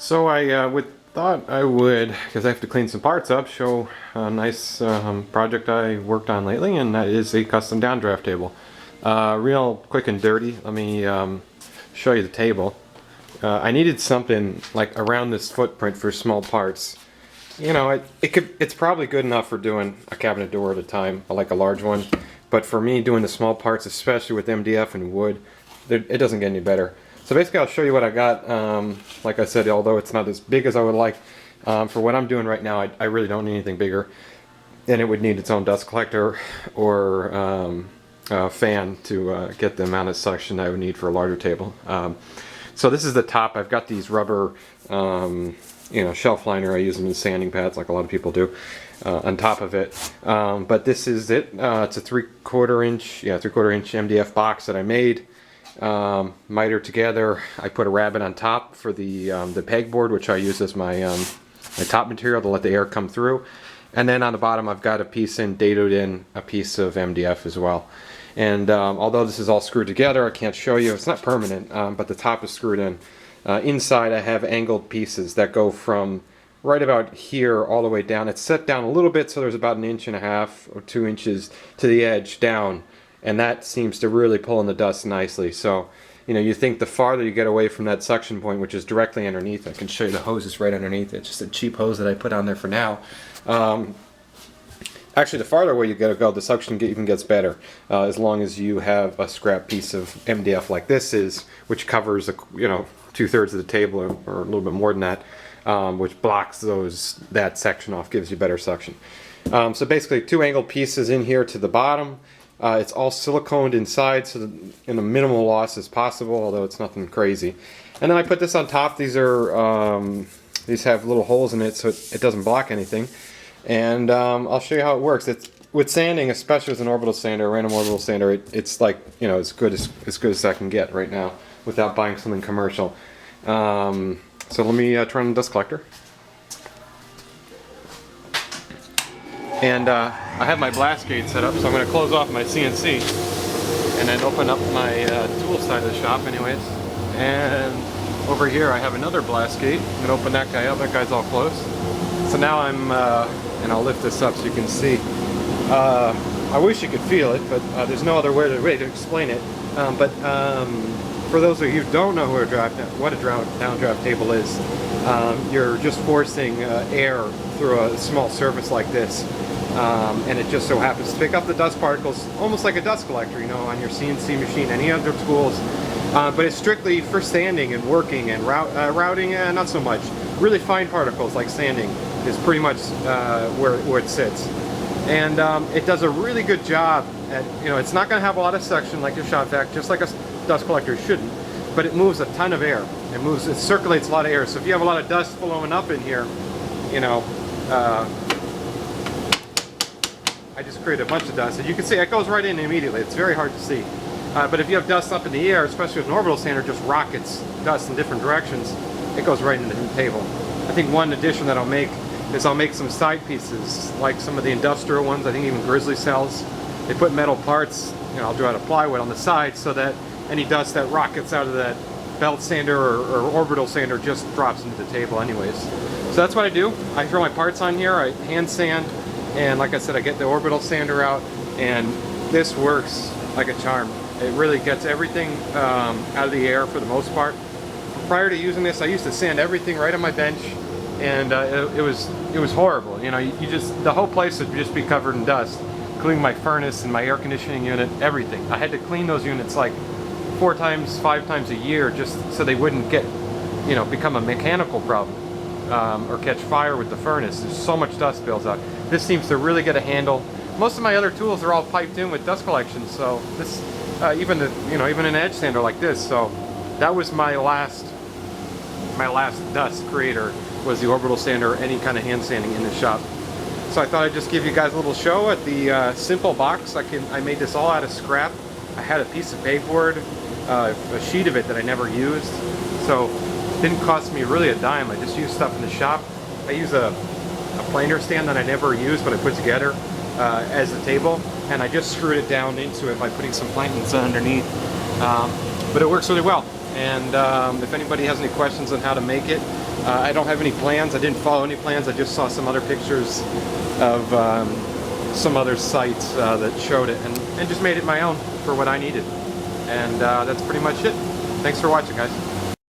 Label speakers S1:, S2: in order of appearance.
S1: So I thought I would, because I have to clean some parts up, show a nice project I worked on lately, and that is a custom downdraft table. Real quick and dirty. Let me show you the table. I needed something like around this footprint for small parts. You know, it's probably good enough for doing a cabinet door at a time, like a large one. But for me, doing the small parts, especially with MDF and wood, it doesn't get any better. So basically I'll show you what I got. Like I said, although it's not as big as I would like, for what I'm doing right now, I really don't need anything bigger. And it would need its own dust collector or fan to get the amount of suction I would need for a larger table. So this is the top. I've got these rubber shelf liner. I use them in sanding pads like a lot of people do on top of it. But this is it. It's a 3/4 inch MDF box that I made. Miter together. I put a rabbet on top for the pegboard, which I use as my top material to let the air come through. And then on the bottom I've got a piece dadoed in a piece of MDF as well. And although this is all screwed together, I can't show you. It's not permanent, but the top is screwed in. Inside I have angled pieces that go from right about here all the way down. It's set down a little bit, so there's about 1.5 or 2 inches to the edge down. And that seems to really pull in the dust nicely. So, you know, you think the farther you get away from that suction point, which is directly underneath, I can show you the hose is right underneath. It's just a cheap hose that I put on there for now. Actually, the farther away you gotta go, the suction even gets better, as long as you have a scrap piece of MDF like this is, which covers, 2/3 of the table or a little bit more than that, which blocks that section off, gives you better suction. So basically, 2 angled pieces in here to the bottom. It's all siliconed inside, so that in a minimal loss as possible, although it's nothing crazy. And then I put this on top. These have little holes in it, so it doesn't block anything. And I'll show you how it works. It's with sanding, especially with an orbital sander, a random orbital sander. It's like as good as I can get right now without buying something commercial. So let me turn on the dust collector. And I have my blast gate set up, so I'm going to close off my CNC and then open up my tool side of the shop anyways. And over here I have another blast gate. I'm going to open that guy up. That guy's all closed. So now and I'll lift this up so you can see. I wish you could feel it, but there's no other way to explain it. For those of you who don't know what a downdraft table is, you're just forcing air through a small surface like this. And it just so happens to pick up the dust particles almost like a dust collector, on your CNC machine, any other tools. But it's strictly for sanding and working and routing, not so much. Really fine particles like sanding is pretty much where it sits. And it does a really good job at, it's not going to have a lot of suction like your shop vac, just like a dust collector shouldn't, but it moves a ton of air. It circulates a lot of air. So if you have a lot of dust flowing up in here, I just created a bunch of dust, and you can see it goes right in immediately. It's very hard to see. But if you have dust up in the air, especially with an orbital sander, just rockets dust in different directions, it goes right into the table. I think one addition that I'll make is I'll make some side pieces, like some of the industrial ones. I think even Grizzly sells. They put metal parts, I'll draw out of plywood on the side so that any dust that rockets out of that belt sander or orbital sander just drops into the table anyways. So that's what I do. I throw my parts on here, I hand sand, and like I said, I get the orbital sander out, and this works like a charm. It really gets everything out of the air for the most part. Prior to using this, I used to sand everything right on my bench, and it was horrible. The whole place would just be covered in dust, including my furnace and my air conditioning unit, everything. I had to clean those units like 5 times a year just so they wouldn't get, become a mechanical problem or catch fire with the furnace. There's so much dust builds up. This seems to really get a handle. Most of my other tools are all piped in with dust collection, so this, even an edge sander like this. So that was my last dust creator, was the orbital sander or any kind of hand sanding in the shop. So I thought I'd just give you guys a little show at the simple box. I made this all out of scrap. I had a piece of pegboard, a sheet of it that I never used, so it didn't cost me really a dime. I just used stuff in the shop. I use a planer stand that I never used, but I put together as a table, and I just screwed it down into it by putting some planks underneath. But it works really well. And if anybody has any questions on how to make it, I don't have any plans. I didn't follow any plans. I just saw some other pictures of some other sites that showed it, and just made it my own for what I needed. And that's pretty much it. Thanks for watching, guys.